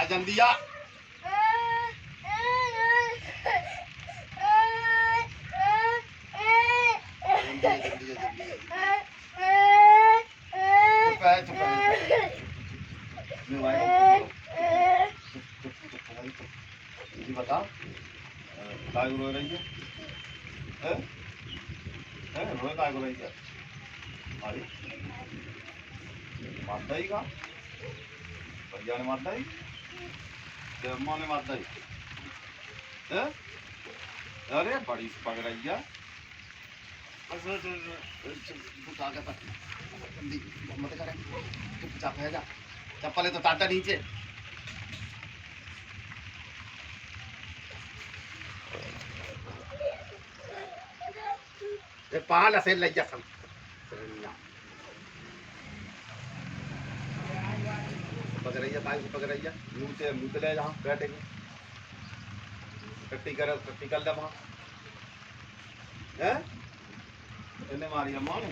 जंदिया बता काय रो रही है रोए काय रो रही है अरे मारता ही का भैया ने मारता ही अम्मा ने मारता ही अरे बड़ी पक रही है मत करे चुपचाप है जा चप्पल है तो टाटा नीचे पाल ऐसे लग जा सब पक रही है पक रही है मुँह से ले जहाँ बैठेंगे कट्टी कर ले वहाँ है मारी अम्मा ने